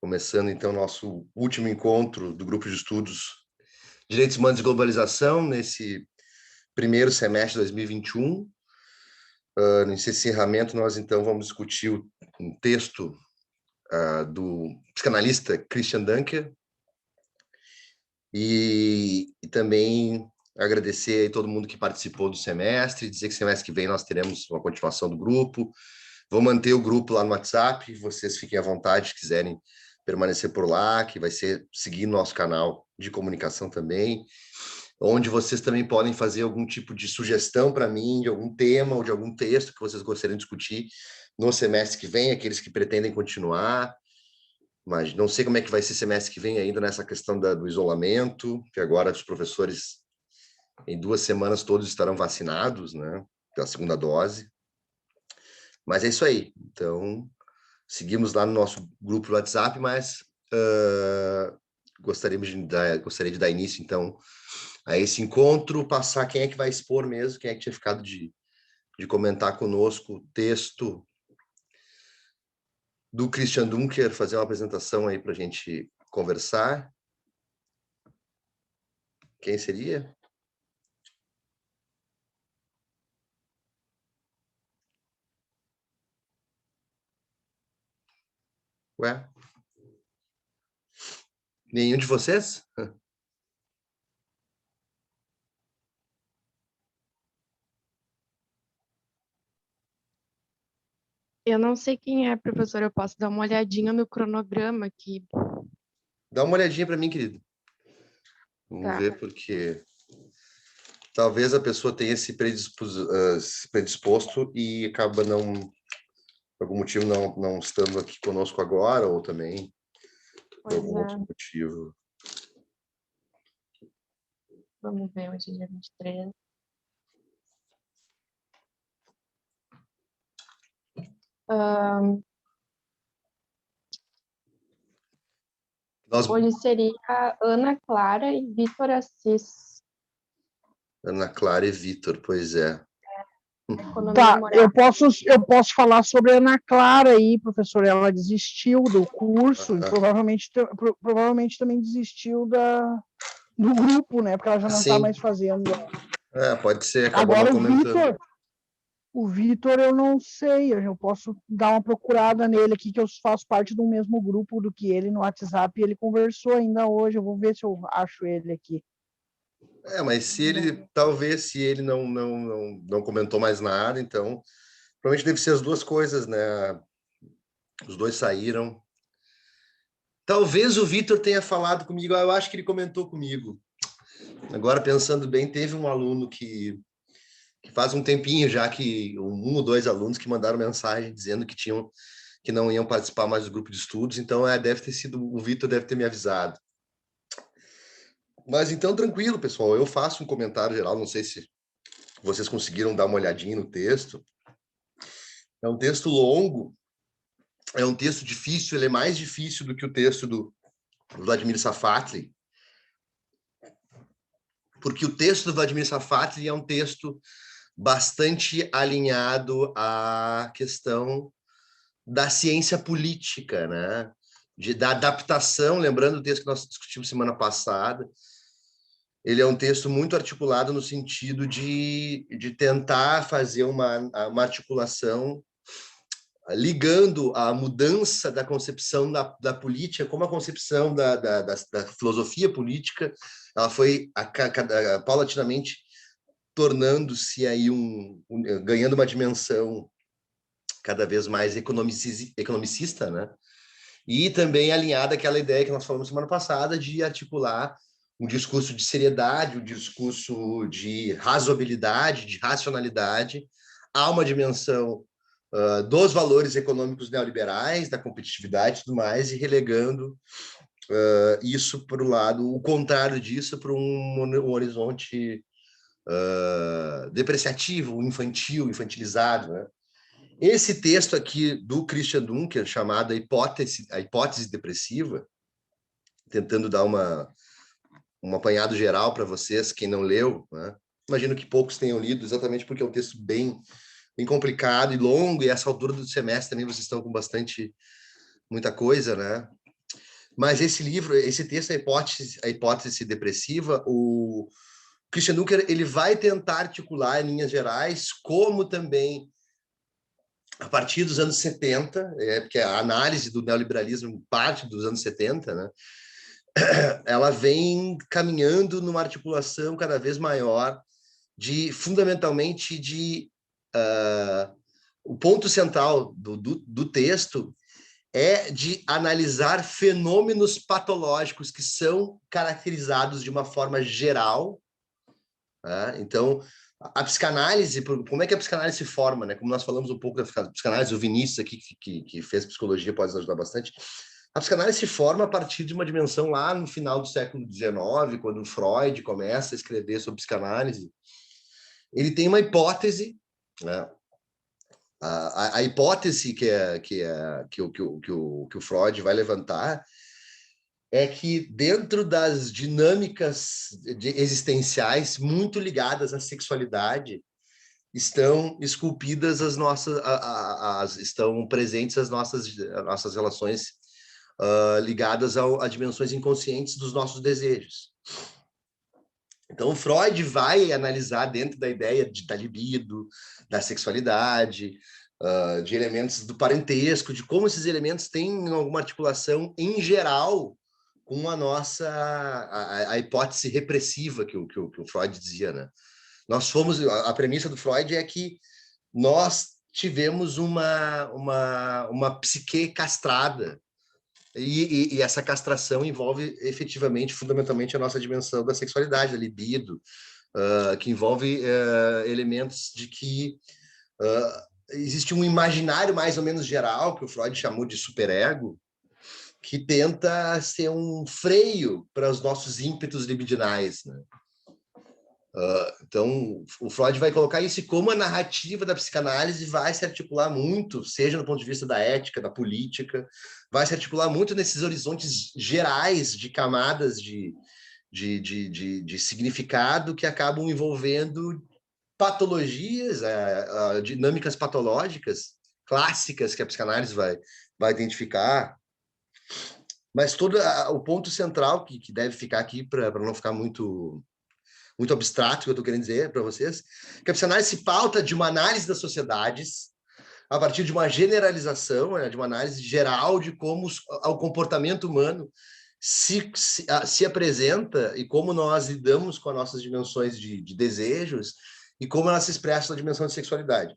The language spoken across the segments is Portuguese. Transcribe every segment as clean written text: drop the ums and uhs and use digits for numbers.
Começando, então, nosso último encontro do Grupo de Estudos Direitos Humanos e Globalização, nesse primeiro semestre de 2021. Nesse encerramento, nós, então, vamos discutir um texto do psicanalista Christian Dunker e também agradecer a todo mundo que participou do semestre, dizer que semestre que vem nós teremos uma continuação do grupo. Vou manter o grupo lá no WhatsApp, vocês fiquem à vontade se quiserem permanecer por lá, que vai ser seguir nosso canal de comunicação também, onde vocês também podem fazer algum tipo de sugestão para mim, de algum tema ou de algum texto que vocês gostariam de discutir no semestre que vem, aqueles que pretendem continuar. Mas não sei como é que vai ser semestre que vem ainda nessa questão do isolamento, que agora os professores, em 2 semanas, todos estarão vacinados, né, pela segunda dose. Mas é isso aí. Então, seguimos lá no nosso grupo do WhatsApp, mas gostaria de dar início, então, a esse encontro, passar quem é que vai expor mesmo, quem é que tinha ficado de comentar conosco o texto do Christian Dunker, fazer uma apresentação aí para a gente conversar. Quem seria? Ué? Nenhum de vocês? Eu não sei quem é, professor. Eu posso dar uma olhadinha no cronograma aqui. Dá uma olhadinha para mim, querido. Vamos ver, porque talvez a pessoa tenha se predisposto e acaba não, por algum motivo, não estando aqui conosco agora, ou também por algum outro motivo. Vamos ver, hoje é dia 23. Hoje seria Ana Clara e Vitor Assis. Ana Clara e Vitor, pois é. Tá, eu posso falar sobre a Ana Clara aí, professor. Ela desistiu do curso e provavelmente também desistiu do grupo, né? Porque ela já não está mais fazendo. Pode ser, agora o Vitor eu não sei, eu posso dar uma procurada nele aqui, que eu faço parte do mesmo grupo do que ele no WhatsApp, e ele conversou ainda hoje, eu vou ver se eu acho ele aqui. Mas se ele não comentou mais nada, então provavelmente deve ser as duas coisas, né? Os dois saíram. Talvez o Vitor tenha falado comigo, eu acho que ele comentou comigo. Agora, pensando bem, teve um aluno que faz um tempinho já, que 1 ou 2 alunos que mandaram mensagem dizendo que não iam participar mais do grupo de estudos, então deve ter sido, o Vitor deve ter me avisado. Mas então, tranquilo, pessoal, eu faço um comentário geral, não sei se vocês conseguiram dar uma olhadinha no texto. É um texto longo, é um texto difícil, ele é mais difícil do que o texto do Vladimir Safatli, porque o texto do Vladimir Safatli é um texto bastante alinhado à questão da ciência política, né? Da adaptação, lembrando o texto que nós discutimos semana passada, ele é um texto muito articulado no sentido de tentar fazer uma articulação ligando a mudança da concepção da política, como a concepção da filosofia política, ela foi paulatinamente tornando-se aí ganhando uma dimensão cada vez mais economicista, né? E também alinhada àquela ideia que nós falamos semana passada de articular um discurso de seriedade, um discurso de razoabilidade, de racionalidade, a uma dimensão dos valores econômicos neoliberais, da competitividade e tudo mais, e relegando isso para o lado, o contrário disso, para um horizonte depreciativo, infantil, infantilizado, né? Esse texto aqui do Christian Dunker, chamado a hipótese depressiva, tentando dar um apanhado geral para vocês, quem não leu, né? Imagino que poucos tenham lido, exatamente porque é um texto bem complicado e longo, e essa altura do semestre também vocês estão com muita coisa, né? Mas esse livro, esse texto, a hipótese depressiva, o Christian Dunker, ele vai tentar articular em linhas gerais, como também a partir dos anos 70, porque a análise do neoliberalismo parte dos anos 70, né? Ela vem caminhando numa articulação cada vez maior fundamentalmente o ponto central do texto é de analisar fenômenos patológicos que são caracterizados de uma forma geral, né? Então, a psicanálise, como é que a psicanálise se forma, né? Como nós falamos um pouco da psicanálise, o Vinícius aqui, que fez psicologia, pode nos ajudar bastante. A psicanálise se forma a partir de uma dimensão lá no final do século XIX, quando Freud começa a escrever sobre psicanálise. Ele tem uma hipótese, né? A hipótese que o Freud vai levantar é que dentro das dinâmicas existenciais muito ligadas à sexualidade estão esculpidas estão presentes as nossas relações ligadas a dimensões inconscientes dos nossos desejos. Então, Freud vai analisar dentro da ideia da libido, da sexualidade, de elementos do parentesco, de como esses elementos têm alguma articulação em geral com a hipótese repressiva que o Freud dizia, né? A premissa do Freud é que nós tivemos uma psique castrada, e essa castração envolve efetivamente, fundamentalmente, a nossa dimensão da sexualidade, da libido, que envolve elementos de que existe um imaginário mais ou menos geral, que o Freud chamou de superego, que tenta ser um freio para os nossos ímpetos libidinais, né? Então, o Freud vai colocar isso, e como a narrativa da psicanálise vai se articular muito, seja do ponto de vista da ética, da política, vai se articular muito nesses horizontes gerais de camadas de significado que acabam envolvendo patologias, dinâmicas patológicas clássicas que a psicanálise vai identificar. Mas o ponto central que deve ficar aqui, para não ficar muito abstrato, que eu estou querendo dizer para vocês, que a psicanálise se pauta de uma análise das sociedades a partir de uma generalização, né, de uma análise geral de como o comportamento humano se apresenta e como nós lidamos com as nossas dimensões de desejos e como ela se expressa na dimensão de sexualidade.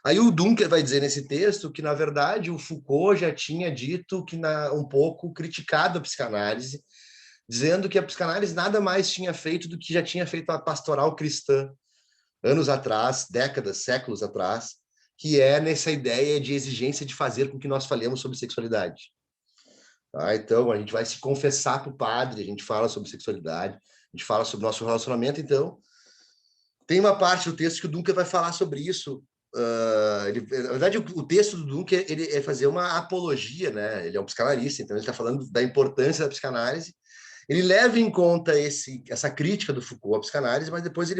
Aí o Dunker vai dizer nesse texto que, na verdade, o Foucault já tinha dito que um pouco criticado a psicanálise, dizendo que a psicanálise nada mais tinha feito do que já tinha feito a pastoral cristã anos atrás, décadas, séculos atrás, que é nessa ideia de exigência de fazer com que nós falemos sobre sexualidade. Tá? Então, a gente vai se confessar para o padre, a gente fala sobre sexualidade, a gente fala sobre o nosso relacionamento. Então, tem uma parte do texto que o Dunker vai falar sobre isso. Na verdade, o texto do Dunker ele é fazer uma apologia, né? Ele é um psicanalista, então ele está falando da importância da psicanálise. Ele leva em conta essa crítica do Foucault à psicanálise, mas depois o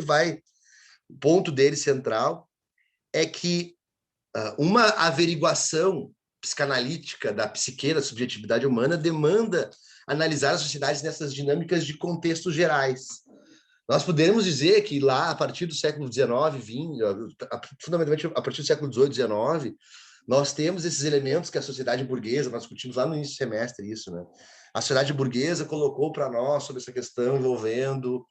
ponto dele central é que uma averiguação psicanalítica da psique, da subjetividade humana, demanda analisar as sociedades nessas dinâmicas de contextos gerais. Nós podemos dizer que lá, a partir do século XIX, fundamentalmente a partir do século XVIII, XIX, nós temos esses elementos que a sociedade burguesa, nós discutimos lá no início do semestre isso, né? A sociedade burguesa colocou para nós sobre essa questão envolvendo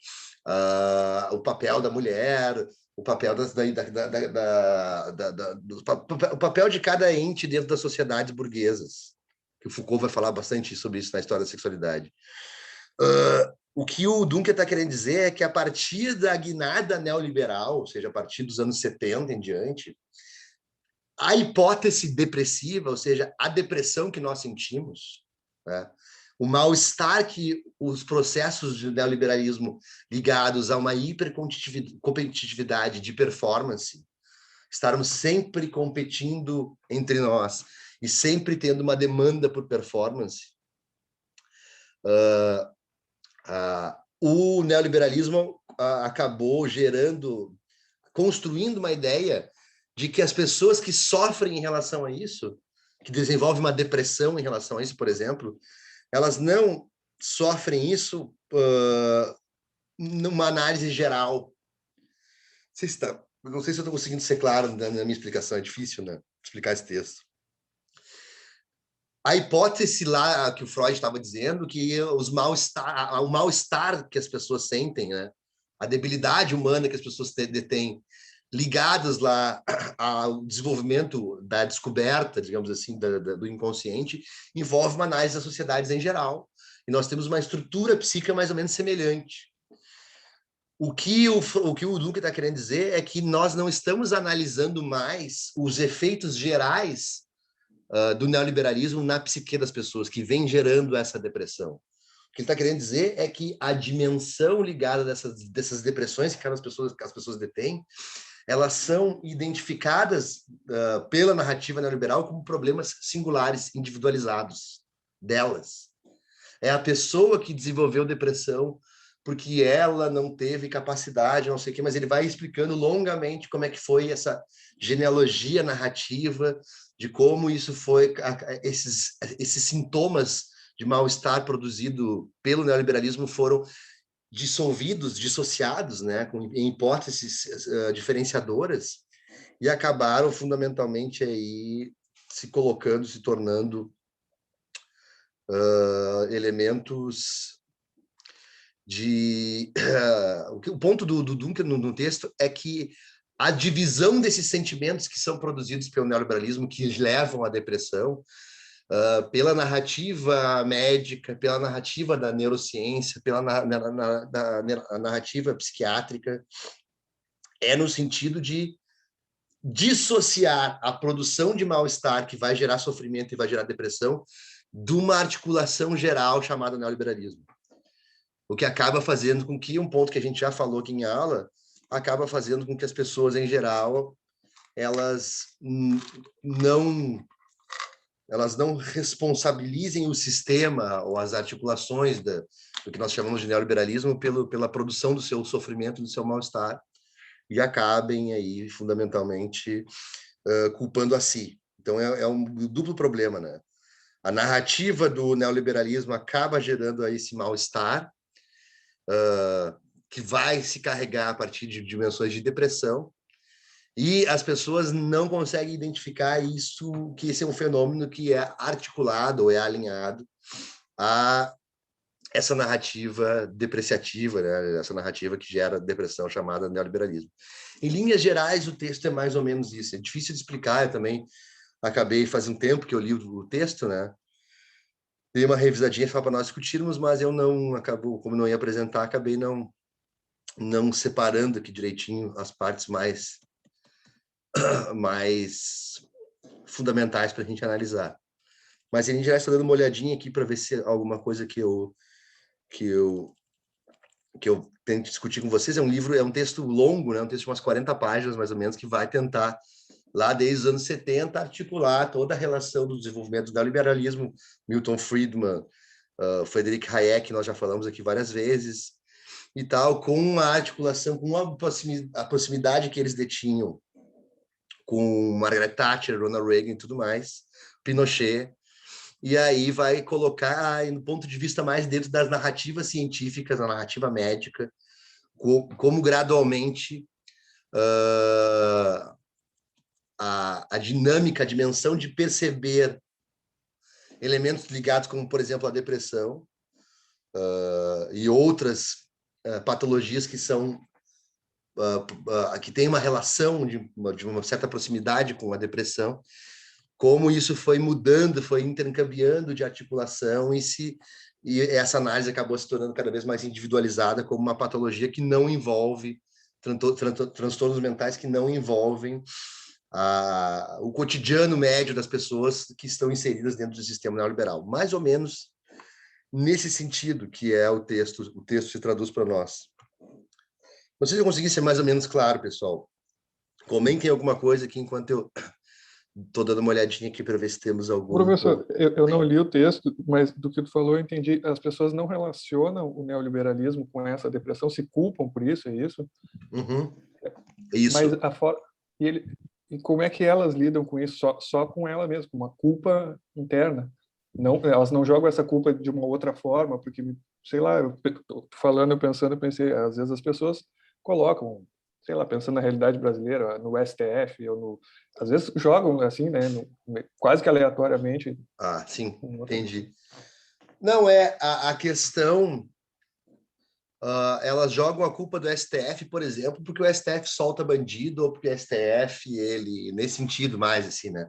o papel da mulher, o papel o papel de cada ente dentro das sociedades burguesas, que o Foucault vai falar bastante sobre isso na história da sexualidade. O que o Dunker está querendo dizer é que a partir da guinada neoliberal, ou seja, a partir dos anos 70 em diante, a hipótese depressiva, ou seja, a depressão que nós sentimos, né? O mal-estar que os processos de neoliberalismo ligados a uma hipercompetitividade de performance, estarmos sempre competindo entre nós e sempre tendo uma demanda por performance, o neoliberalismo acabou construindo uma ideia de que as pessoas que sofrem em relação a isso, que desenvolvem uma depressão em relação a isso, por exemplo, elas não sofrem isso numa análise geral. Não sei se eu estou conseguindo ser claro na minha explicação, é difícil, né, explicar esse texto. A hipótese lá que o Freud estava dizendo, que o mal-estar que as pessoas sentem, né, a debilidade humana que as pessoas detêm, ligadas lá ao desenvolvimento da descoberta, digamos assim, do inconsciente, envolve uma análise das sociedades em geral. E nós temos uma estrutura psíquica mais ou menos semelhante. O que o Duncan está querendo dizer é que nós não estamos analisando mais os efeitos gerais do neoliberalismo na psique das pessoas, que vem gerando essa depressão. O que ele está querendo dizer é que a dimensão ligada dessas depressões que as pessoas detêm, elas são identificadas pela narrativa neoliberal como problemas singulares, individualizados delas. É a pessoa que desenvolveu depressão porque ela não teve capacidade, não sei o quê, mas ele vai explicando longamente como é que foi essa genealogia narrativa, de como isso foi, esses sintomas de mal-estar produzido pelo neoliberalismo foram dissociados, né, em hipóteses diferenciadoras, e acabaram fundamentalmente aí se tornando elementos de... o ponto do Duncan no texto é que a divisão desses sentimentos que são produzidos pelo neoliberalismo, que levam à depressão, pela narrativa médica, pela narrativa da neurociência, pela narrativa psiquiátrica, é no sentido de dissociar a produção de mal-estar, que vai gerar sofrimento e vai gerar depressão, de uma articulação geral chamada neoliberalismo. O que acaba fazendo com que, um ponto que a gente já falou aqui em aula, acaba fazendo com que as pessoas, em geral, elas não responsabilizem o sistema ou as articulações do que nós chamamos de neoliberalismo pela produção do seu sofrimento, do seu mal-estar, e acabem aí, fundamentalmente, culpando a si. Então, é um duplo problema, né? A narrativa do neoliberalismo acaba gerando aí esse mal-estar, que vai se carregar a partir de dimensões de depressão, e as pessoas não conseguem identificar isso, que esse é um fenômeno que é articulado ou é alinhado a essa narrativa depreciativa, né? Essa narrativa que gera depressão, chamada neoliberalismo. Em linhas gerais, o texto é mais ou menos isso. É difícil de explicar, eu também acabei, faz um tempo que eu li o texto, né? Dei uma revisadinha para nós discutirmos, mas eu como não ia apresentar, acabei não separando aqui direitinho as partes mais fundamentais para a gente analisar. Mas a gente já está dando uma olhadinha aqui para ver se alguma coisa que eu tento discutir com vocês. É um texto longo, né? Um texto de umas 40 páginas, mais ou menos, que vai tentar, lá desde os anos 70, articular toda a relação do desenvolvimento do neoliberalismo, Milton Friedman, Friedrich Hayek, nós já falamos aqui várias vezes, e tal, com a articulação, com a proximidade que eles detinham com Margaret Thatcher, Ronald Reagan e tudo mais, Pinochet, e aí vai colocar no ponto de vista mais dentro das narrativas científicas, a narrativa médica, como gradualmente a dinâmica, a dimensão de perceber elementos ligados, como, por exemplo, a depressão e outras patologias que são que tem uma relação de uma certa proximidade com a depressão, como isso foi mudando, foi intercambiando de articulação e essa análise acabou se tornando cada vez mais individualizada como uma patologia que não envolve transtornos mentais que não envolvem o cotidiano médio das pessoas que estão inseridas dentro do sistema neoliberal. Mais ou menos nesse sentido que é o texto se traduz para nós. Não sei se eu consegui ser mais ou menos claro, pessoal. Comentem alguma coisa aqui enquanto eu estou dando uma olhadinha aqui para ver se temos algum... Professor, eu não li o texto, mas do que tu falou eu entendi. As pessoas não relacionam o neoliberalismo com essa depressão, se culpam por isso, é isso? Uhum. Isso. Mas e como é que elas lidam com isso? Só com ela mesma, com uma culpa interna. não, elas não jogam essa culpa de uma outra forma, porque, sei lá, falando, pensando, eu pensei, às vezes as pessoas colocam, sei lá, pensando na realidade brasileira, no STF, ou no, às vezes jogam assim, né, quase que aleatoriamente. Ah, sim, entendi. Não, a questão... elas jogam a culpa do STF, por exemplo, porque o STF solta bandido, ou porque o STF, ele, nesse sentido mais, assim, né?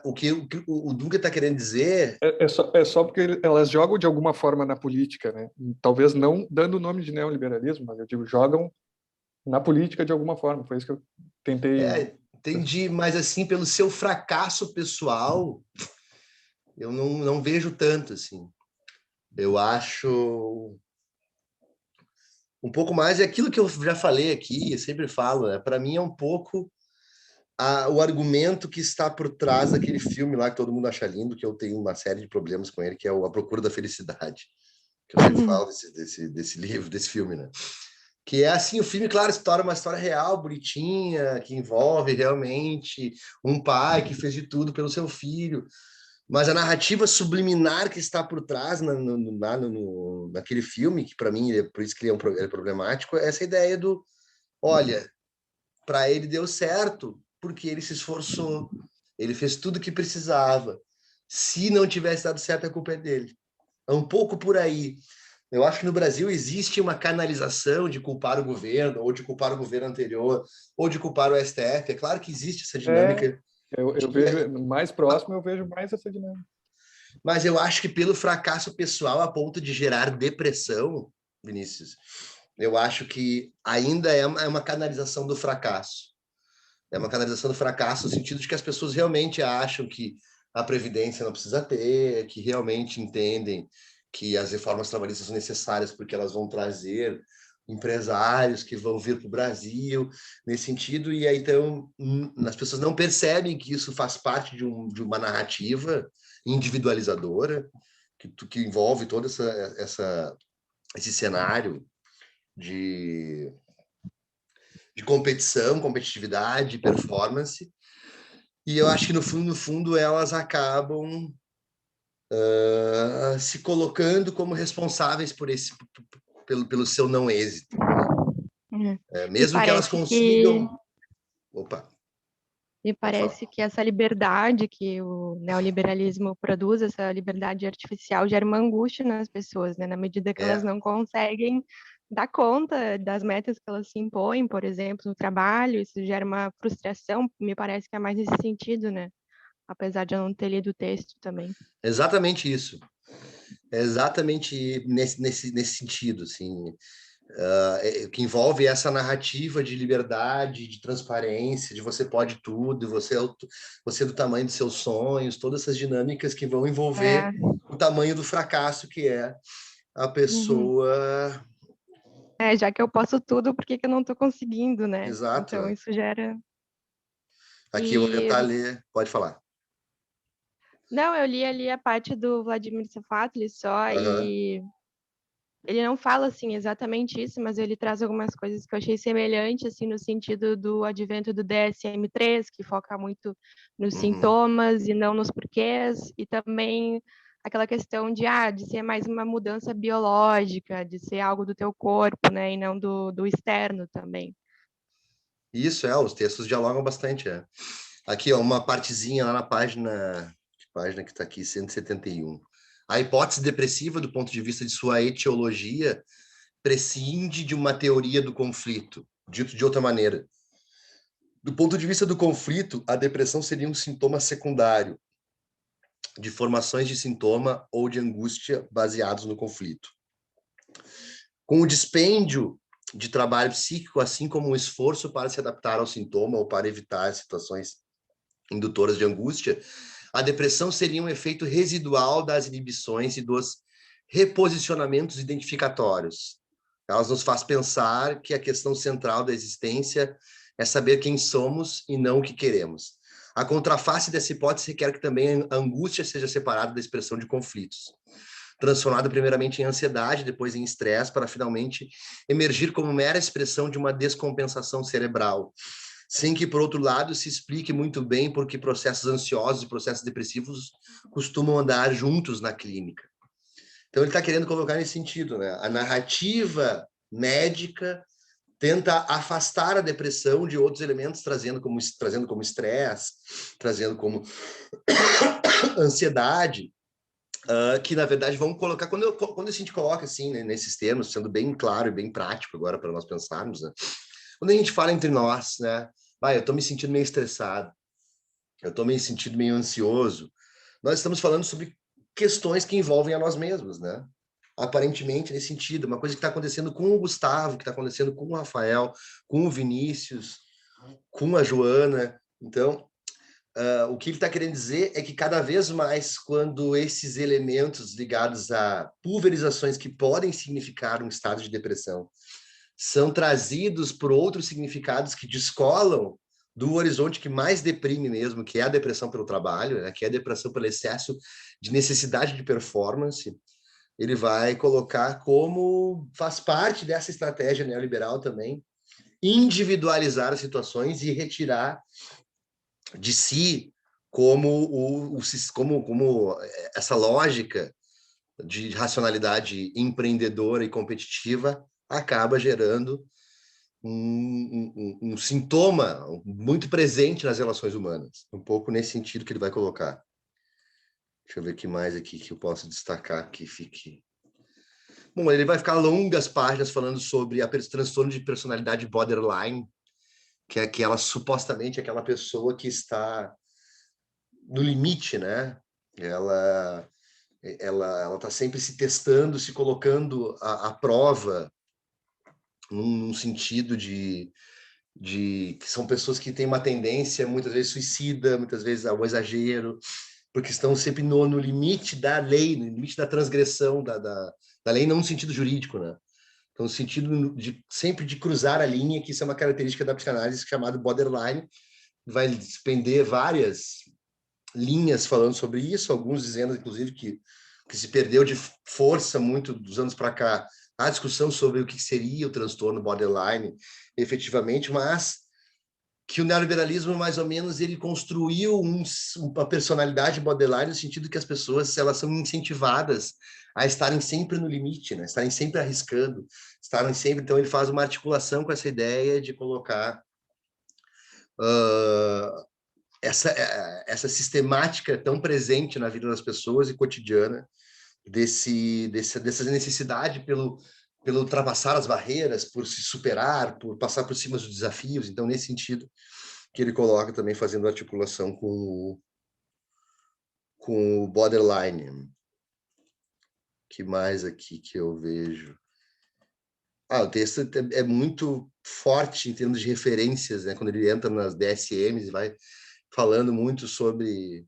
O que o Dunga está querendo dizer... É só porque elas jogam de alguma forma na política, né? Talvez não dando o nome de neoliberalismo, mas eu digo, jogam na política de alguma forma. Foi isso que eu tentei... Entendi, mas assim, pelo seu fracasso pessoal, eu não vejo tanto, assim. Eu acho um pouco mais, é aquilo que eu já falei aqui, eu sempre falo, né? Para mim é um pouco o argumento que está por trás daquele filme lá que todo mundo acha lindo, que eu tenho uma série de problemas com ele, que é A Procura da Felicidade. Que eu sempre falo desse livro, desse filme, né? Que é assim, o filme, claro, uma história real, bonitinha, que envolve realmente um pai que fez de tudo pelo seu filho, mas a narrativa subliminar que está por trás naquele filme, que para mim, por isso que ele é problemático, é essa ideia do, olha, para ele deu certo, porque ele se esforçou, ele fez tudo o que precisava. Se não tivesse dado certo, a culpa é dele. É um pouco por aí. Eu acho que no Brasil existe uma canalização de culpar o governo, ou de culpar o governo anterior, ou de culpar o STF. É claro que existe essa dinâmica. Eu vejo mais próximo, eu vejo mais essa dinâmica. Mas eu acho que pelo fracasso pessoal a ponto de gerar depressão, Vinícius, eu acho que ainda é uma canalização do fracasso. É uma canalização do fracasso no sentido de que as pessoas realmente acham que a Previdência não precisa ter, que realmente entendem que as reformas trabalhistas são necessárias porque elas vão trazer empresários que vão vir para o Brasil nesse sentido, e aí então as pessoas não percebem que isso faz parte de uma narrativa individualizadora que envolve todo esse cenário de competição, competitividade, performance, e eu acho que no fundo elas acabam se colocando como responsáveis pelo seu não êxito. Mesmo que elas consigam... Opa! Me parece que essa liberdade que o neoliberalismo produz, essa liberdade artificial, gera uma angústia nas pessoas, né? Na medida que elas não conseguem dar conta das metas que elas se impõem, por exemplo, no trabalho, isso gera uma frustração, me parece que é mais nesse sentido, né? Apesar de eu não ter lido o texto também. Exatamente isso. Exatamente nesse sentido, assim, que envolve essa narrativa de liberdade, de transparência, de você pode tudo, você é do tamanho dos seus sonhos, todas essas dinâmicas que vão envolver o tamanho do fracasso que é a pessoa... Já que eu posso tudo, por que eu não estou conseguindo, né? Exato. Então, isso gera... Aqui eu vou tentar ler, pode falar. Não, eu li ali a parte do Vladimir Safatli só, e ele não fala, assim, exatamente isso, mas ele traz algumas coisas que eu achei semelhantes, assim, no sentido do advento do DSM-3, que foca muito nos sintomas e não nos porquês, e também aquela questão de ser mais uma mudança biológica, de ser algo do teu corpo, né, e não do externo também. Isso, os textos dialogam bastante, Aqui, uma partezinha lá na página que está aqui, 171. A hipótese depressiva, do ponto de vista de sua etiologia, prescinde de uma teoria do conflito. Dito de outra maneira, do ponto de vista do conflito, a depressão seria um sintoma secundário de formações de sintoma ou de angústia baseados no conflito. Com o dispêndio de trabalho psíquico, assim como o esforço para se adaptar ao sintoma ou para evitar situações indutoras de angústia, a depressão seria um efeito residual das inibições e dos reposicionamentos identificatórios. Elas nos faz pensar que a questão central da existência é saber quem somos e não o que queremos. A contraface dessa hipótese requer que também a angústia seja separada da expressão de conflitos, transformada primeiramente em ansiedade, depois em estresse, para finalmente emergir como mera expressão de uma descompensação cerebral. sem que, por outro lado, se explique muito bem porque processos ansiosos e processos depressivos costumam andar juntos na clínica. Então, ele está querendo colocar nesse sentido, né? A narrativa médica tenta afastar a depressão de outros elementos, trazendo como estresse, trazendo como ansiedade, que, na verdade, vão colocar... Quando a gente coloca, assim, né, nesses termos, sendo bem claro e bem prático agora para nós pensarmos, né? Quando a gente fala entre nós, né? Eu estou me sentindo meio estressado, eu estou me sentindo meio ansioso, nós estamos falando sobre questões que envolvem a nós mesmos, né? Aparentemente, nesse sentido, uma coisa que está acontecendo com o Gustavo, que está acontecendo com o Rafael, com o Vinícius, com a Joana. Então, o que ele está querendo dizer é que cada vez mais, quando esses elementos ligados a pulverizações que podem significar um estado de depressão são trazidos por outros significados que descolam do horizonte que mais deprime mesmo, que é a depressão pelo trabalho, né? Que é a depressão pelo excesso de necessidade de performance, ele vai colocar como faz parte dessa estratégia neoliberal também, individualizar as situações e retirar de si como essa lógica de racionalidade empreendedora e competitiva acaba gerando um sintoma muito presente nas relações humanas. Um pouco nesse sentido que ele vai colocar. Deixa eu ver o que mais aqui que eu posso destacar que fique... Bom, ele vai ficar longas páginas falando sobre transtorno de personalidade borderline, que é supostamente aquela pessoa que está no limite, né? Ela está sempre se testando, se colocando à prova, num sentido de que são pessoas que têm uma tendência, muitas vezes suicida, muitas vezes ao exagero, porque estão sempre no limite da lei, no limite da transgressão da lei, não no sentido jurídico, né? Então, no sentido sempre de cruzar a linha, que isso é uma característica da psicanálise chamada borderline, vai despender várias linhas falando sobre isso, alguns dizendo, inclusive, que se perdeu de força muito dos anos para cá a discussão sobre o que seria o transtorno borderline, efetivamente, mas que o neoliberalismo, mais ou menos, ele construiu uma personalidade borderline no sentido que as pessoas elas são incentivadas a estarem sempre no limite, né? Estarem sempre arriscando, estarem sempre... Então, ele faz uma articulação com essa ideia de colocar essa sistemática tão presente na vida das pessoas e cotidiana, dessa necessidade pelo ultrapassar as barreiras, por se superar, por passar por cima dos desafios. Então, nesse sentido, que ele coloca também fazendo articulação com o borderline. Que mais aqui que eu vejo? O texto é muito forte em termos de referências, né? Quando ele entra nas DSMs e vai falando muito sobre...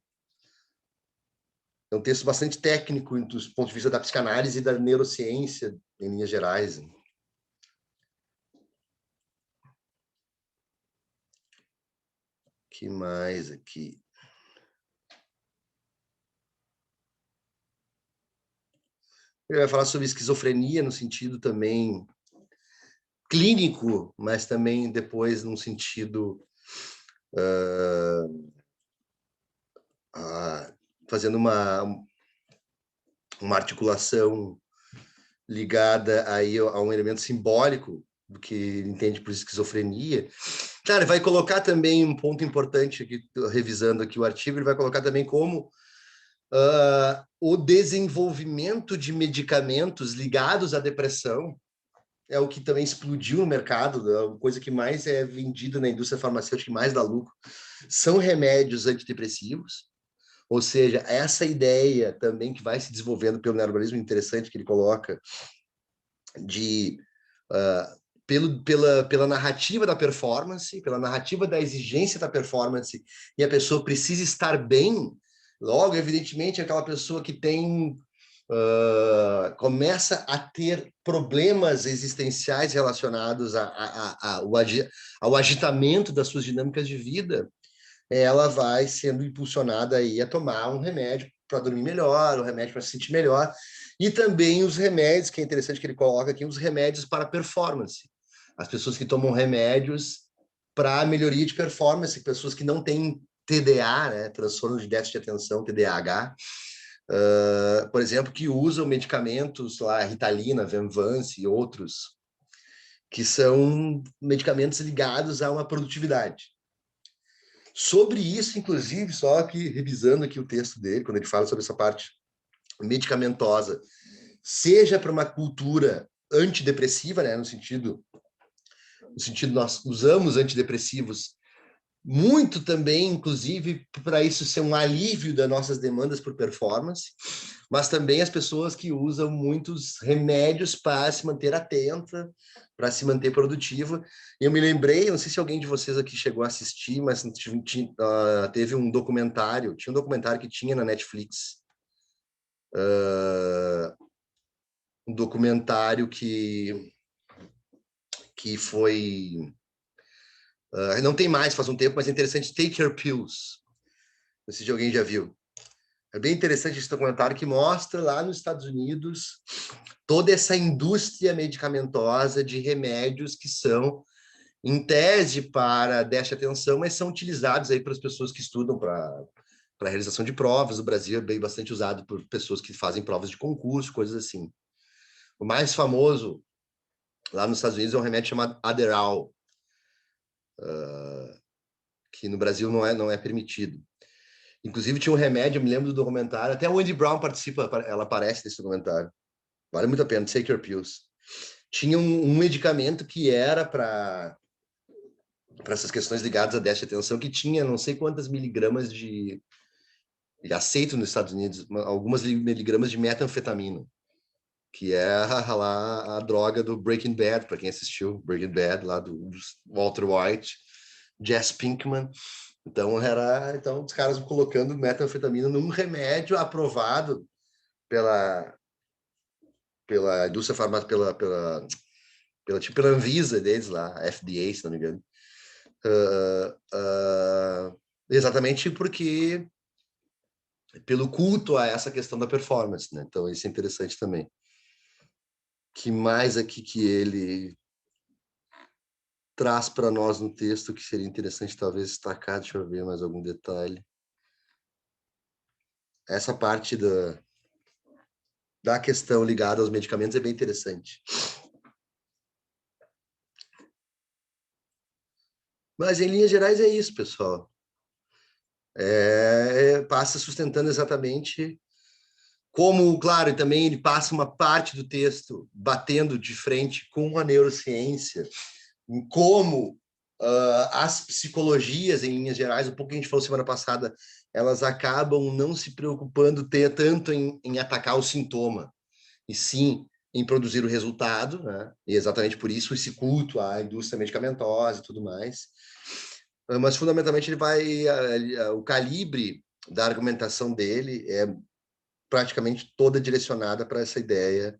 É um texto bastante técnico do ponto de vista da psicanálise e da neurociência, em linhas gerais. Que mais aqui? Ele vai falar sobre esquizofrenia no sentido também clínico, mas também depois num sentido fazendo uma articulação ligada aí a um elemento simbólico do que ele entende por esquizofrenia. Claro, ele vai colocar também um ponto importante, aqui, revisando aqui o artigo, ele vai colocar também como o desenvolvimento de medicamentos ligados à depressão é o que também explodiu no mercado, a coisa que mais é vendida na indústria farmacêutica, que mais dá lucro, são remédios antidepressivos, ou seja, essa ideia também que vai se desenvolvendo pelo neoliberalismo, interessante que ele coloca, pela narrativa da performance, pela narrativa da exigência da performance, e a pessoa precisa estar bem, logo, evidentemente, aquela pessoa que tem... começa a ter problemas existenciais relacionados ao agitamento das suas dinâmicas de vida, ela vai sendo impulsionada aí a tomar um remédio para dormir melhor, um remédio para se sentir melhor, e também os remédios, que é interessante que ele coloca aqui, os remédios para performance. As pessoas que tomam remédios para a melhoria de performance, pessoas que não têm TDA, né, transtorno de déficit de atenção, TDAH, por exemplo, que usam medicamentos lá, Ritalina, Venvance e outros, que são medicamentos ligados a uma produtividade. Sobre isso, inclusive, só que revisando aqui o texto dele, quando ele fala sobre essa parte medicamentosa, seja para uma cultura antidepressiva, né, no sentido nós usamos antidepressivos muito também, inclusive, para isso ser um alívio das nossas demandas por performance, mas também as pessoas que usam muitos remédios para se manter atenta, para se manter produtiva. Eu me lembrei, não sei se alguém de vocês aqui chegou a assistir, mas teve um documentário, tinha um documentário que tinha na Netflix, um documentário que foi... não tem mais, faz um tempo, mas é interessante, Take Your Pills. Não sei se alguém já viu. É bem interessante esse documentário que mostra lá nos Estados Unidos toda essa indústria medicamentosa de remédios que são, em tese, para déficit de atenção, mas são utilizados aí pelas pessoas que estudam para a realização de provas. O Brasil é bem bastante usado por pessoas que fazem provas de concurso, coisas assim. O mais famoso lá nos Estados Unidos é um remédio chamado Adderall, que no Brasil não é permitido. Inclusive tinha um remédio, eu me lembro do documentário, até a Wendy Brown participa, ela aparece nesse documentário. Vale muito a pena, Take Your Pills. Tinha um medicamento que era para essas questões ligadas a déficit de atenção, que tinha não sei quantas miligramas de aceito nos Estados Unidos, algumas miligramas de metanfetamina, que é lá a droga do Breaking Bad, para quem assistiu Breaking Bad, lá do Walter White, Jesse Pinkman. Então os caras colocando metanfetamina num remédio aprovado pela indústria farmacêutica, pela Anvisa deles lá, FDA, se não me engano. Exatamente porque pelo culto a essa questão da performance, né? Então isso é interessante também. Que mais aqui que ele traz para nós no texto que seria interessante talvez destacar? Deixa eu ver mais algum detalhe. Essa parte da questão ligada aos medicamentos é bem interessante. Mas, em linhas gerais, é isso, pessoal. Passa sustentando exatamente como, claro, e também ele passa uma parte do texto batendo de frente com a neurociência, em como as psicologias, em linhas gerais, um pouco que a gente falou semana passada, elas acabam não se preocupando tanto em atacar o sintoma, e sim em produzir o resultado, né? E exatamente por isso esse culto à indústria medicamentosa e tudo mais. Mas, fundamentalmente, o calibre da argumentação dele é praticamente toda direcionada para essa ideia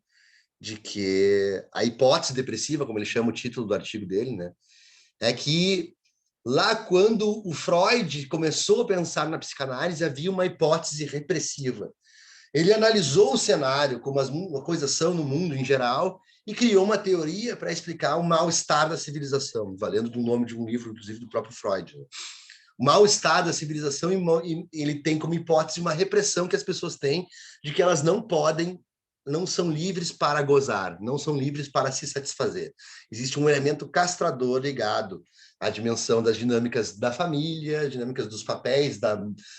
de que a hipótese depressiva, como ele chama o título do artigo dele, né, é que lá quando o Freud começou a pensar na psicanálise, havia uma hipótese repressiva. Ele analisou o cenário, como as coisas são no mundo em geral, e criou uma teoria para explicar o mal-estar da civilização, valendo do nome de um livro, inclusive, do próprio Freud. O mal-estar da civilização, ele tem como hipótese uma repressão que as pessoas têm de que elas não são livres para gozar, não são livres para se satisfazer. Existe um elemento castrador ligado à dimensão das dinâmicas da família, dinâmicas dos papéis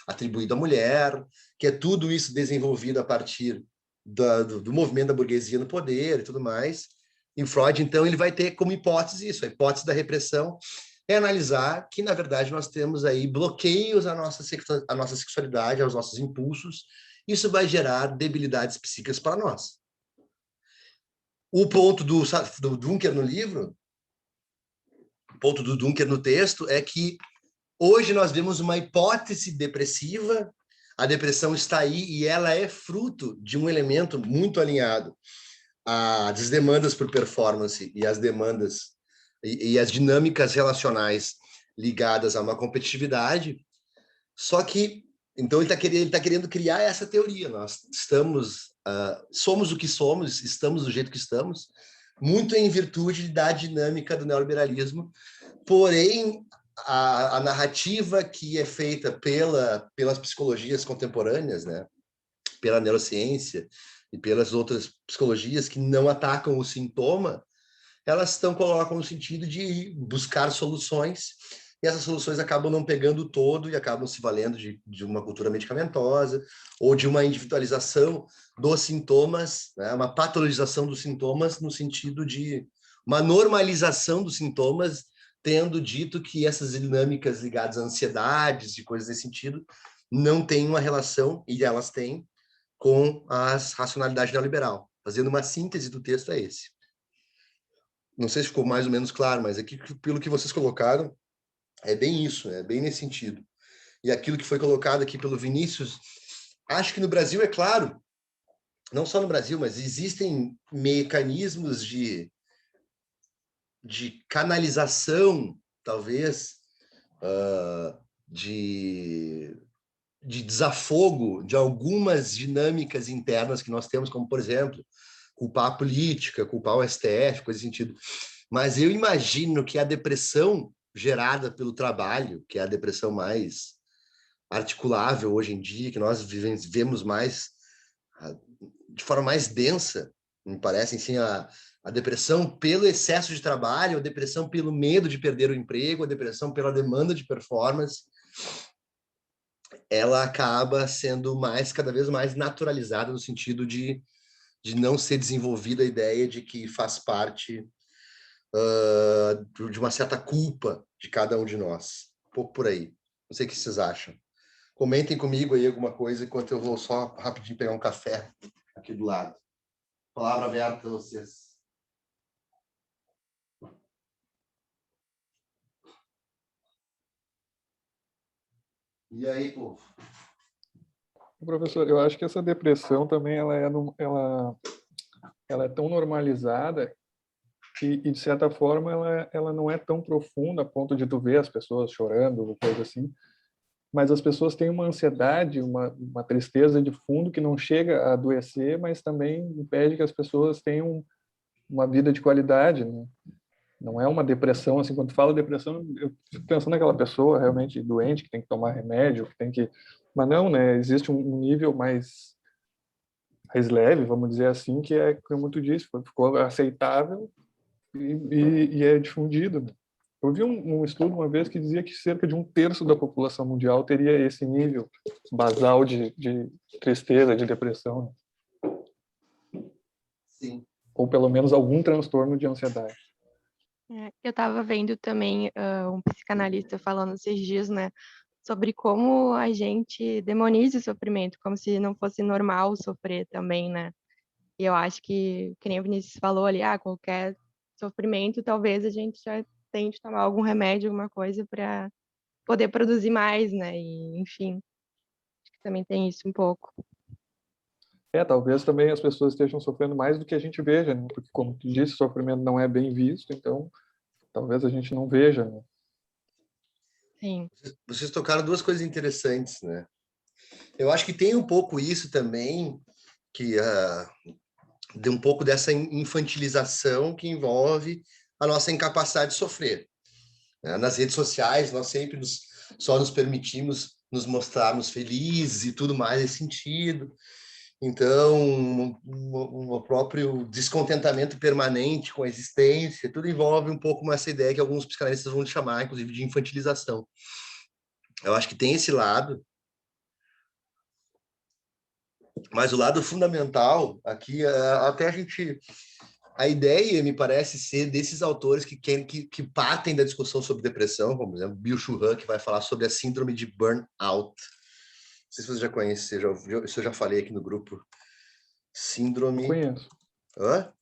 atribuído à mulher, que é tudo isso desenvolvido a partir do movimento da burguesia no poder e tudo mais. E Freud, então, ele vai ter como hipótese isso, a hipótese da repressão é analisar que, na verdade, nós temos aí bloqueios à nossa sexualidade, aos nossos impulsos. Isso vai gerar debilidades psíquicas para nós. O ponto do Dunker no livro, o ponto do Dunker no texto, é que hoje nós vemos uma hipótese depressiva, a depressão está aí e ela é fruto de um elemento muito alinhado às demandas por performance e às demandas e as dinâmicas relacionais ligadas a uma competitividade. Só que, então, ele está querendo criar essa teoria. Nós somos o que somos, estamos do jeito que estamos, muito em virtude da dinâmica do neoliberalismo, porém, a narrativa que é feita pelas psicologias contemporâneas, né, pela neurociência e pelas outras psicologias que não atacam o sintoma, elas colocam no sentido de buscar soluções, e essas soluções acabam não pegando o todo e acabam se valendo de uma cultura medicamentosa ou de uma individualização dos sintomas, né? Uma patologização dos sintomas no sentido de uma normalização dos sintomas, tendo dito que essas dinâmicas ligadas a ansiedades e coisas desse sentido não têm uma relação, e elas têm, com a racionalidade neoliberal. Fazendo uma síntese do texto é esse. Não sei se ficou mais ou menos claro, mas aqui, pelo que vocês colocaram, é bem isso, é bem nesse sentido. E aquilo que foi colocado aqui pelo Vinícius, acho que no Brasil, é claro, não só no Brasil, mas existem mecanismos de canalização, talvez, de desafogo de algumas dinâmicas internas que nós temos, como, por exemplo, culpar a política, culpar o STF, coisa nesse sentido. Mas eu imagino que a depressão gerada pelo trabalho, que é a depressão mais articulável hoje em dia, que nós vivemos mais, de forma mais densa, me parece, assim, a depressão pelo excesso de trabalho, a depressão pelo medo de perder o emprego, a depressão pela demanda de performance, ela acaba sendo cada vez mais naturalizada no sentido de não ser desenvolvida a ideia de que faz parte de uma certa culpa de cada um de nós. Um pouco por aí. Não sei o que vocês acham. Comentem comigo aí alguma coisa enquanto eu vou só rapidinho pegar um café aqui do lado. Palavra aberta a vocês. E aí, povo? Professor, eu acho que essa depressão também ela é tão normalizada e de certa forma, ela não é tão profunda a ponto de tu ver as pessoas chorando ou coisa assim, mas as pessoas têm uma ansiedade, uma tristeza de fundo que não chega a adoecer, mas também impede que as pessoas tenham uma vida de qualidade, né? Não é uma depressão, assim, quando falo depressão, eu fico pensando naquela pessoa realmente doente, que tem que tomar remédio, que tem que... Mas não, né? Existe um nível mais leve, vamos dizer assim, que é, como tu disse, ficou aceitável e é difundido, né? Eu vi um estudo uma vez que dizia que cerca de 1/3 da população mundial teria esse nível basal de tristeza, de depressão, né? Sim. Ou pelo menos algum transtorno de ansiedade. Eu estava vendo também um psicanalista falando esses dias, né, sobre como a gente demoniza o sofrimento, como se não fosse normal sofrer também, né? E eu acho que nem o Vinícius falou ali, qualquer sofrimento, talvez a gente já tente tomar algum remédio, alguma coisa para poder produzir mais, né? E, enfim, acho que também tem isso um pouco. Talvez também as pessoas estejam sofrendo mais do que a gente veja, né? Porque, como tu disse, o sofrimento não é bem visto, então talvez a gente não veja, né? Sim. Vocês tocaram duas coisas interessantes, né? Eu acho que tem um pouco isso também, que de um pouco dessa infantilização que envolve a nossa incapacidade de sofrer. Nas redes sociais, nós sempre só nos permitimos nos mostrarmos felizes e tudo mais nesse sentido. Então, o próprio descontentamento permanente com a existência, tudo envolve um pouco essa ideia que alguns psicanalistas vão chamar, inclusive, de infantilização. Eu acho que tem esse lado, mas o lado fundamental aqui, até a ideia me parece ser desses autores que partem da discussão sobre depressão, como por exemplo Byung-Chul Han, que vai falar sobre a síndrome de burnout. Não sei se você já conhece, se eu já falei aqui no grupo. Síndrome... Eu conheço. Hã?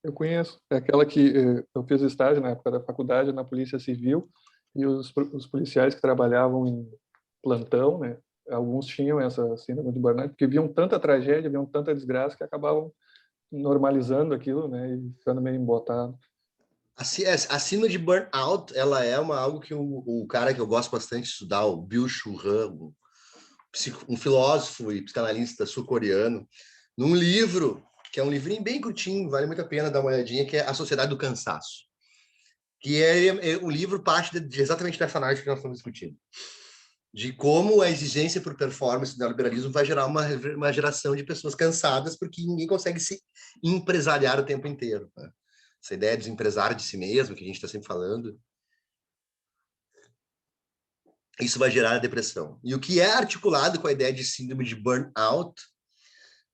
Eu conheço. É aquela que eu fiz estágio na época da faculdade na Polícia Civil e os policiais que trabalhavam em plantão, né? Alguns tinham essa síndrome de burnout porque viam tanta tragédia, viam tanta desgraça que acabavam normalizando aquilo, né? E ficando meio embotado. A síndrome de burnout, ela é algo que o cara que eu gosto bastante de estudar, o Byung-Chul Han, um filósofo e psicanalista sul-coreano, num livro, que é um livrinho bem curtinho, vale muito a pena dar uma olhadinha, que é A Sociedade do Cansaço, que o livro parte exatamente dessa análise que nós estamos discutindo, de como a exigência por performance do neoliberalismo vai gerar uma geração de pessoas cansadas, porque ninguém consegue se empresariar o tempo inteiro. Né? Essa ideia dos empresários de si mesmo, que a gente está sempre falando, isso vai gerar a depressão. E o que é articulado com a ideia de síndrome de burnout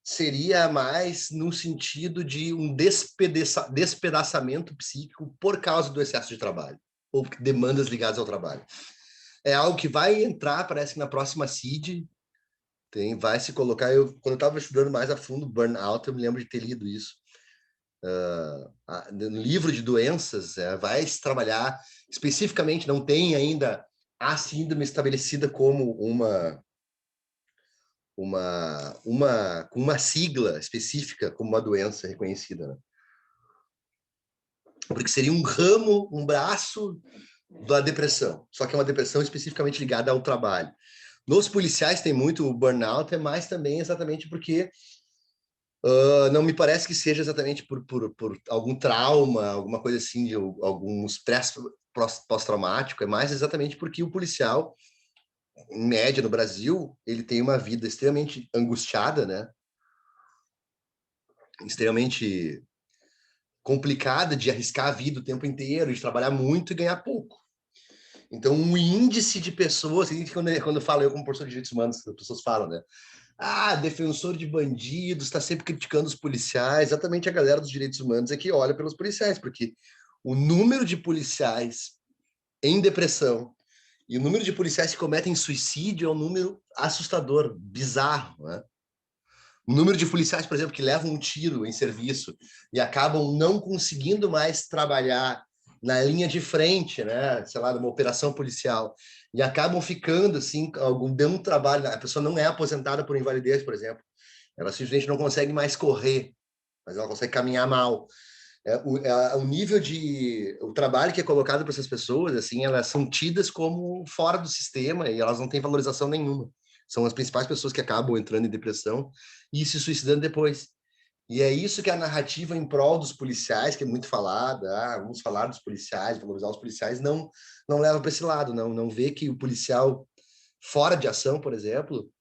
seria mais no sentido de um despedaçamento psíquico por causa do excesso de trabalho, ou demandas ligadas ao trabalho. É algo que vai entrar, parece que na próxima CID, vai se colocar... Quando eu estava estudando mais a fundo burnout, eu me lembro de ter lido isso. No livro de doenças, vai se trabalhar especificamente, não tem ainda a síndrome estabelecida como uma sigla específica, como uma doença reconhecida. Né? Porque seria um ramo, um braço da depressão, só que é uma depressão especificamente ligada ao trabalho. Nos policiais tem muito o burnout, mas também exatamente porque não me parece que seja exatamente por algum trauma, alguma coisa assim, de algum estresse pós-traumático, é mais exatamente porque o policial, em média no Brasil, ele tem uma vida extremamente angustiada, né? Extremamente complicada de arriscar a vida o tempo inteiro, de trabalhar muito e ganhar pouco. Então, um índice de pessoas, quando eu falo, eu como professor de direitos humanos, as pessoas falam, né? Defensor de bandidos, está sempre criticando os policiais. Exatamente a galera dos direitos humanos é que olha pelos policiais, porque o número de policiais em depressão e o número de policiais que cometem suicídio é um número assustador, bizarro, né? O número de policiais, por exemplo, que levam um tiro em serviço e acabam não conseguindo mais trabalhar na linha de frente, né? Sei lá, numa operação policial, e acabam ficando, assim, dando um trabalho. A pessoa não é aposentada por invalidez, por exemplo. Ela simplesmente não consegue mais correr, mas ela consegue caminhar mal. O nível o trabalho que é colocado para essas pessoas, assim, elas são tidas como fora do sistema e elas não têm valorização nenhuma. São as principais pessoas que acabam entrando em depressão e se suicidando depois. E é isso que a narrativa em prol dos policiais, que é muito falada, vamos falar dos policiais, valorizar os policiais, não leva para esse lado, não vê que o policial fora de ação, por exemplo,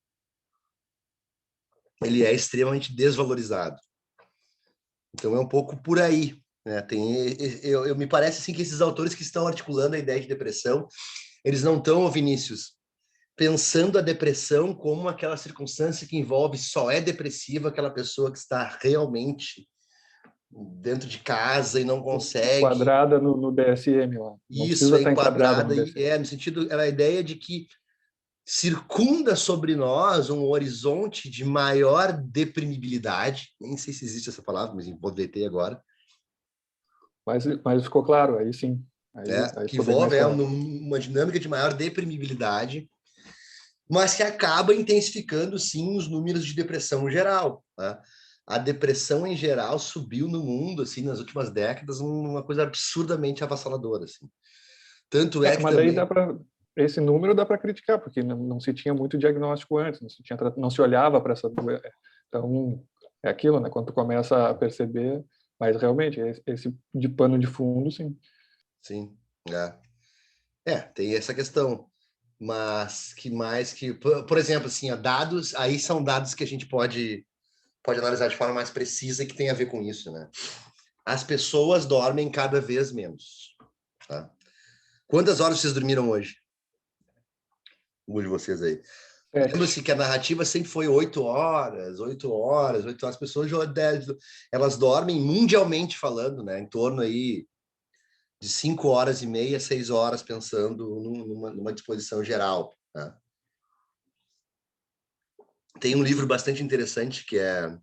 ele é extremamente desvalorizado. Então é um pouco por aí, né? Eu me parece assim que esses autores que estão articulando a ideia de depressão, eles não estão, Vinícius, pensando a depressão como aquela circunstância que envolve só é depressiva aquela pessoa que está realmente dentro de casa e não consegue... Enquadrada no DSM lá. Não isso, é enquadrada no sentido, era a ideia de que circunda sobre nós um horizonte de maior deprimibilidade, nem sei se existe essa palavra, mas vou ter agora. Mas ficou claro, aí sim. Aí que envolve uma dinâmica de maior deprimibilidade, mas que acaba intensificando, sim, os números de depressão em geral. Tá? A depressão em geral subiu no mundo, assim, nas últimas décadas, uma coisa absurdamente avassaladora. Assim. Tanto é que mas também... daí esse número dá para criticar, porque não se tinha muito diagnóstico antes, não se olhava para essa doença. Então, é aquilo, né? Quando tu começa a perceber, mas realmente, esse de pano de fundo, sim. Sim, tem essa questão. Mas que mais que... Por exemplo, assim, dados, aí são dados que a gente pode analisar de forma mais precisa e que tem a ver com isso, né? As pessoas dormem cada vez menos. Tá? Quantas horas vocês dormiram hoje? Um de vocês aí. Lembra-se que a narrativa sempre foi 8 horas. As pessoas elas dormem mundialmente falando, né? Em torno aí de 5 horas e meia, 6 horas, pensando numa disposição geral. Né? Tem um livro bastante interessante que é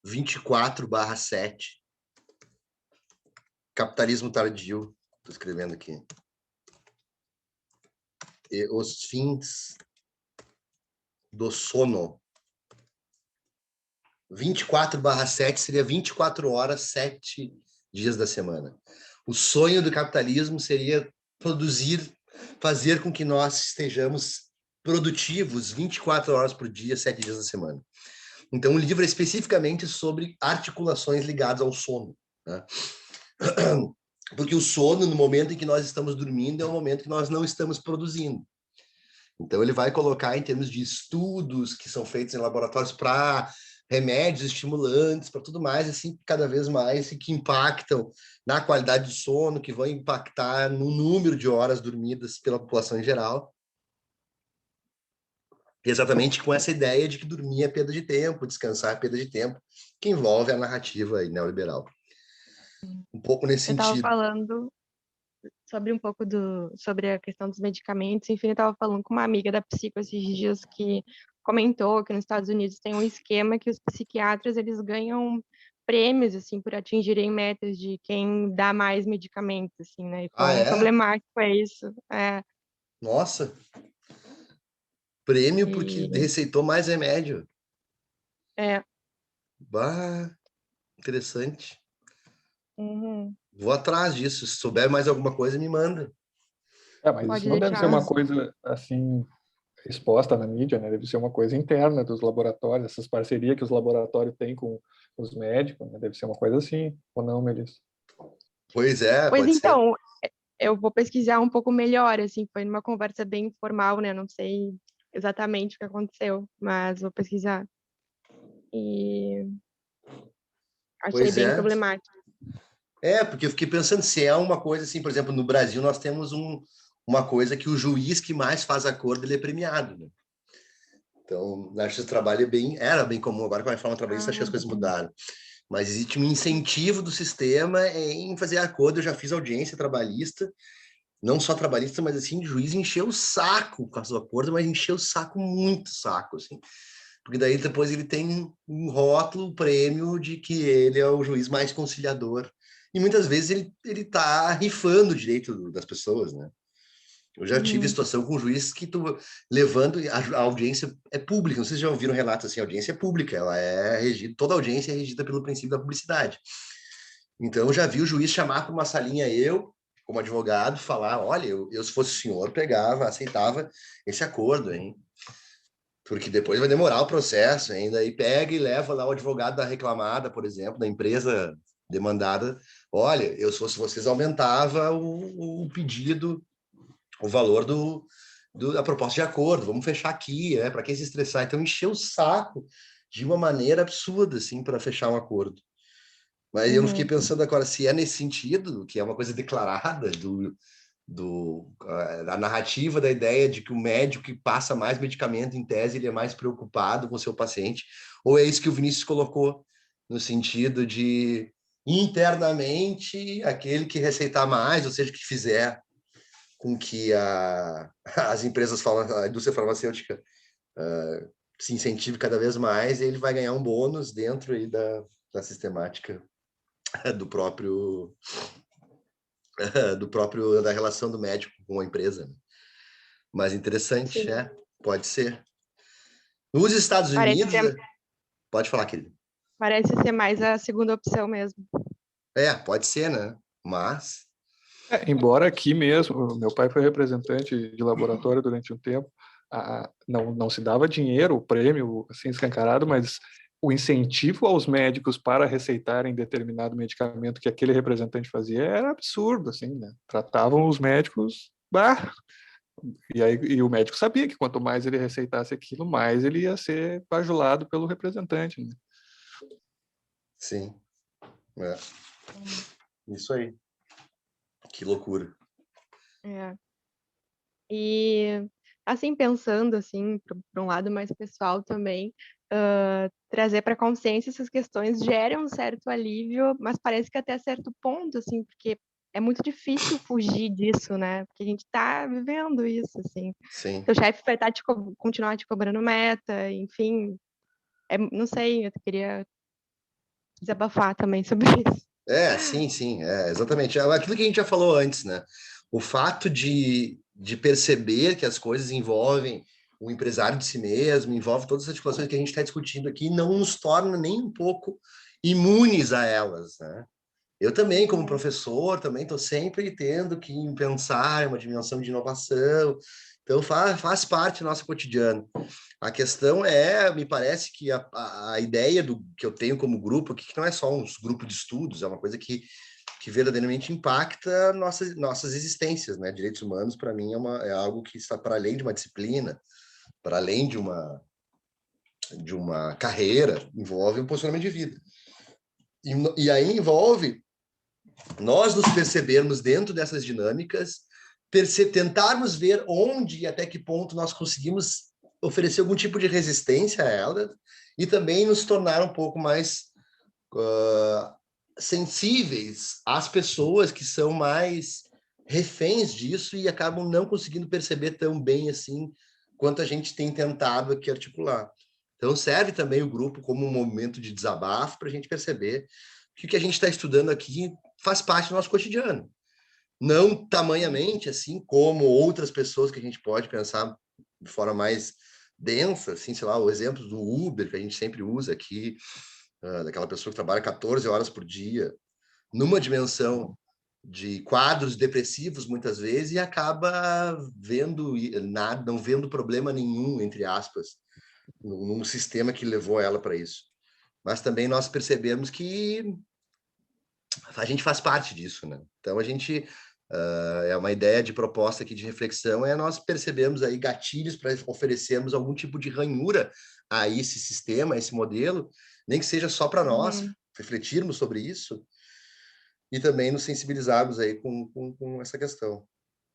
24/7, Capitalismo Tardio, estou escrevendo aqui. E os fins do sono. 24/7 seria 24 horas, 7 dias da semana. O sonho do capitalismo seria fazer com que nós estejamos produtivos 24 horas por dia, 7 dias da semana. Então, o livro é especificamente sobre articulações ligadas ao sono. né? Porque o sono, no momento em que nós estamos dormindo, é o momento que nós não estamos produzindo. Então, ele vai colocar em termos de estudos que são feitos em laboratórios para remédios estimulantes, para tudo mais, assim, cada vez mais, e que impactam na qualidade do sono, que vão impactar no número de horas dormidas pela população em geral. Exatamente com essa ideia de que dormir é perda de tempo, descansar é perda de tempo, que envolve a narrativa aí, neoliberal. Um pouco nesse sentido. Eu estava falando sobre a questão dos medicamentos, enfim, eu estava falando com uma amiga da psico esses dias que comentou que nos Estados Unidos tem um esquema que os psiquiatras, eles ganham prêmios, assim, por atingirem metas de quem dá mais medicamentos, assim, né, e quão problemático é isso. Nossa! Prêmio porque receitou mais remédio. Bah, interessante. Uhum. Vou atrás disso. Se souber mais alguma coisa, me manda. Mas pode isso não deve ser uma coisa assim exposta na mídia, né? Deve ser uma coisa interna dos laboratórios, essas parcerias que os laboratórios têm com os médicos, né? Deve ser uma coisa assim, ou não, Melissa? Pois é, pois pode então, ser. Eu vou pesquisar um pouco melhor, assim, foi numa conversa bem informal, né? Não sei exatamente o que aconteceu, mas vou pesquisar. E achei bem problemático. Porque eu fiquei pensando se é uma coisa assim, por exemplo, no Brasil nós temos uma coisa que o juiz que mais faz acordo, ele é premiado, né? Então, acho que esse trabalho era bem comum, agora com a reforma trabalhista acho que as coisas mudaram. Mas existe um incentivo do sistema em fazer acordo. Eu já fiz audiência trabalhista, não só trabalhista, mas assim, o juiz encheu o saco com o acordo, mas encheu o saco, muito saco, assim. Porque daí depois ele tem um rótulo, um prêmio de que ele é o juiz mais conciliador. E muitas vezes ele tá rifando o direito das pessoas, né? Eu já tive situação com juiz que levando a audiência é pública. Não sei se já ouviram relatos assim, a audiência é pública, ela é regida, toda audiência é regida pelo princípio da publicidade. Então eu já vi o juiz chamar para uma salinha como advogado, falar, olha, eu se fosse o senhor, aceitava esse acordo, hein? Porque depois vai demorar o processo, ainda aí pega e leva lá o advogado da reclamada, por exemplo, da empresa demandada, olha, eu se fosse vocês aumentava o pedido, o valor da proposta de acordo, vamos fechar aqui, né? Para quem se estressar? Então, encheu o saco de uma maneira absurda, assim, para fechar um acordo. Mas eu fiquei pensando agora, se é nesse sentido, que é uma coisa declarada da narrativa, da ideia de que o médico que passa mais medicamento, em tese, ele é mais preocupado com o seu paciente, ou é isso que o Vinícius colocou, no sentido de, internamente, aquele que receitar mais, ou seja, que fizer com que as empresas, a indústria farmacêutica se incentive cada vez mais, ele vai ganhar um bônus dentro aí da sistemática da relação do médico com a empresa. Né? Mas interessante, pode ser. Nos Estados Unidos... Pode falar, querido. Parece ser mais a segunda opção mesmo. Pode ser, né? Mas... embora aqui mesmo, meu pai foi representante de laboratório durante um tempo, não se dava dinheiro, o prêmio assim escancarado, mas o incentivo aos médicos para receitarem determinado medicamento que aquele representante fazia era absurdo, assim, né? Tratavam os médicos, e o médico sabia que quanto mais ele receitasse aquilo, mais ele ia ser bajulado pelo representante, né? Sim. Isso aí. Que loucura. E, assim, pensando, assim, para um lado mais pessoal também, trazer para a consciência essas questões gera um certo alívio, mas parece que até certo ponto, assim, porque é muito difícil fugir disso, né? Porque a gente está vivendo isso, assim. Sim. Teu chefe vai continuar te cobrando meta, enfim. Não sei, eu queria desabafar também sobre isso. Sim, exatamente. Aquilo que a gente já falou antes, né? O fato de perceber que as coisas envolvem o empresário de si mesmo, envolve todas as articulações que a gente está discutindo aqui, não nos torna nem um pouco imunes a elas, né? Eu também, como professor, também estou sempre tendo que pensar em uma dimensão de inovação, Então, faz parte do nosso cotidiano. A questão me parece que a ideia que eu tenho como grupo, que não é só um grupo de estudos, é uma coisa que verdadeiramente impacta nossas existências, né? Direitos humanos, para mim, é algo que está para além de uma disciplina, para além de uma carreira, envolve um posicionamento de vida. E aí envolve nós nos percebermos dentro dessas dinâmicas, tentarmos ver onde e até que ponto nós conseguimos oferecer algum tipo de resistência a ela e também nos tornar um pouco mais sensíveis às pessoas que são mais reféns disso e acabam não conseguindo perceber tão bem assim quanto a gente tem tentado aqui articular. Então, serve também o grupo como um momento de desabafo para a gente perceber que o que a gente está estudando aqui faz parte do nosso cotidiano. Não tamanhamente, assim, como outras pessoas que a gente pode pensar de forma mais densa, assim, sei lá, o exemplo do Uber, que a gente sempre usa aqui, daquela pessoa que trabalha 14 horas por dia, numa dimensão de quadros depressivos, muitas vezes, e acaba não vendo problema nenhum, entre aspas, num sistema que levou ela para isso. Mas também nós percebemos que a gente faz parte disso, né? Então, a gente... é uma ideia de proposta aqui de reflexão, nós percebemos aí gatilhos para oferecermos algum tipo de ranhura a esse sistema, a esse modelo, nem que seja só para nós refletirmos sobre isso e também nos sensibilizarmos aí com essa questão.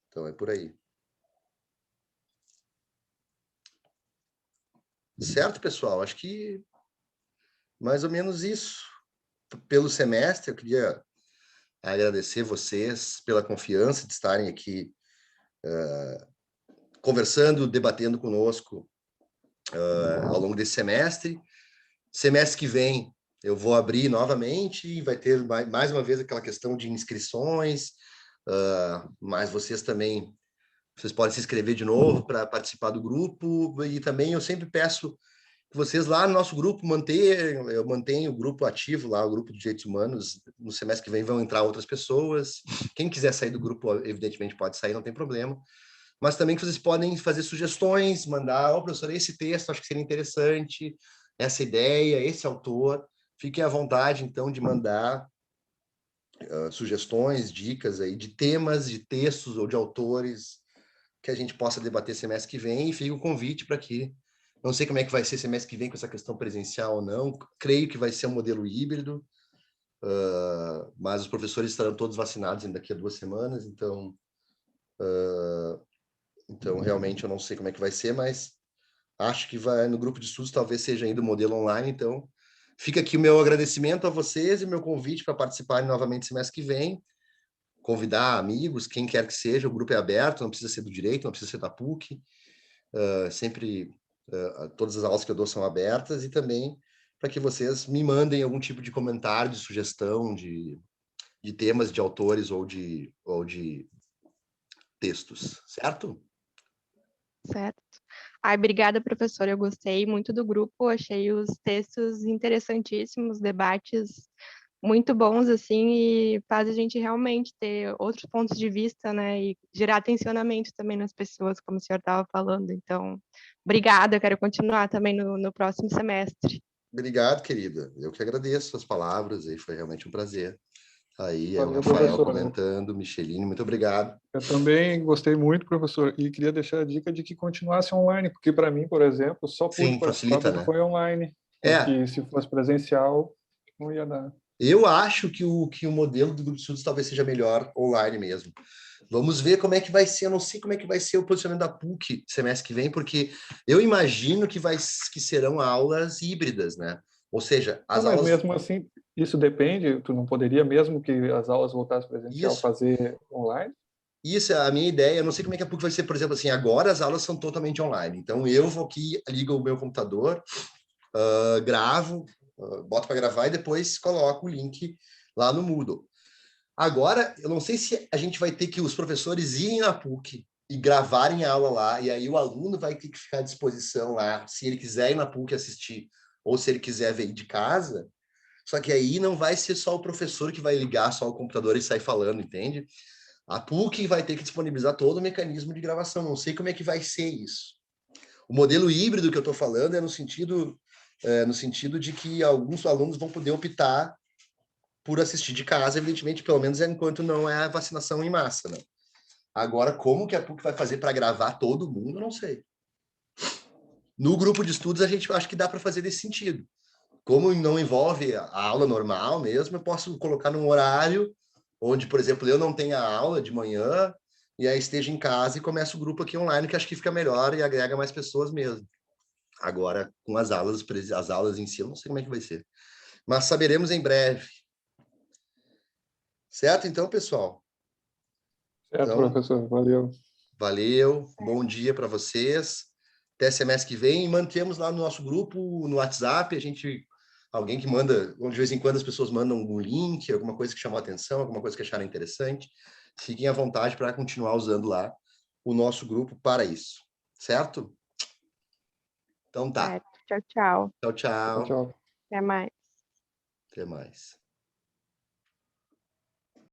Então, é por aí. Certo, pessoal? Acho que mais ou menos isso. Pelo semestre, eu queria agradecer vocês pela confiança de estarem aqui conversando, debatendo conosco ao longo desse semestre. Semestre que vem eu vou abrir novamente e vai ter mais uma vez aquela questão de inscrições, mas vocês podem se inscrever de novo para participar do grupo, e também eu sempre peço que vocês lá no nosso grupo eu mantenho o grupo ativo lá, o grupo de direitos humanos. No semestre que vem vão entrar outras pessoas. Quem quiser sair do grupo, evidentemente pode sair, não tem problema. Mas também que vocês podem fazer sugestões, mandar, professor, esse texto acho que seria interessante, essa ideia, esse autor. Fiquem à vontade, então, de mandar sugestões, dicas aí de temas, de textos ou de autores que a gente possa debater semestre que vem, e fica o convite para que, não sei como é que vai ser semestre que vem com essa questão presencial ou não, creio que vai ser um modelo híbrido, mas os professores estarão todos vacinados daqui a 2 semanas, então realmente eu não sei como é que vai ser, mas acho que no grupo de estudos talvez seja ainda o modelo online, então fica aqui o meu agradecimento a vocês e meu convite para participarem novamente semestre que vem, convidar amigos, quem quer que seja, o grupo é aberto, não precisa ser do direito, não precisa ser da PUC, todas as aulas que eu dou são abertas, e também para que vocês me mandem algum tipo de comentário, de sugestão, de temas, de autores ou de textos, certo? Certo. Obrigada, professora. Eu gostei muito do grupo, achei os textos interessantíssimos, debates muito bons, assim, e faz a gente realmente ter outros pontos de vista, né, e gerar tensionamento também nas pessoas, como o senhor estava falando. Então, obrigada, quero continuar também no próximo semestre. Obrigado, querida. Eu que agradeço as palavras, e foi realmente um prazer. Aí é o Valeu, Rafael professor. comentando, Micheline, muito obrigado. Eu também gostei muito, professor, e queria deixar a dica de que continuasse online, porque para mim, por exemplo, só pude participar facilita, porque né? foi online, porque se fosse presencial, não ia dar. Eu acho que o modelo do grupo de estudos talvez seja melhor online mesmo. Vamos ver como é que vai ser. Eu não sei como é que vai ser o posicionamento da PUC semestre que vem, porque eu imagino que serão aulas híbridas, né? Ou seja, as mas aulas... mesmo assim, isso depende, tu não poderia, mesmo que as aulas voltassem presencial, fazer online? Isso é a minha ideia. Eu não sei como é que a PUC vai ser, por exemplo, assim, agora as aulas são totalmente online. Então, eu vou aqui, ligo o meu computador, gravo, boto para gravar e depois coloco o link lá no Moodle. Agora, eu não sei se a gente vai ter que os professores irem na PUC e gravarem a aula lá, e aí o aluno vai ter que ficar à disposição lá, se ele quiser ir na PUC assistir, ou se ele quiser ver de casa. Só que aí não vai ser só o professor que vai ligar só o computador e sair falando, entende? A PUC vai ter que disponibilizar todo o mecanismo de gravação. Não sei como é que vai ser isso. O modelo híbrido que eu estou falando é no sentido de que alguns alunos vão poder optar por assistir de casa, evidentemente, pelo menos enquanto não é a vacinação em massa, né? Agora, como que a PUC vai fazer para gravar todo mundo, eu não sei. No grupo de estudos, a gente acha que dá para fazer desse sentido. Como não envolve a aula normal mesmo, eu posso colocar num horário onde, por exemplo, eu não tenha aula de manhã e aí esteja em casa e começa o grupo aqui online, que acho que fica melhor e agrega mais pessoas mesmo. Agora, com as aulas em si, eu não sei como é que vai ser. Mas saberemos em breve. Certo, então, pessoal? Certo, Então, professor. Valeu. valeu. Bom dia para vocês. Até semestre que vem. E mantemos lá no nosso grupo, no WhatsApp, alguém que manda, de vez em quando as pessoas mandam um link, alguma coisa que chamou a atenção, alguma coisa que acharam interessante. Fiquem à vontade para continuar usando lá o nosso grupo para isso. Certo? Então tá. Certo. Tchau, tchau. Tchau, Tchau, tchau. tchau. Até mais. Até mais.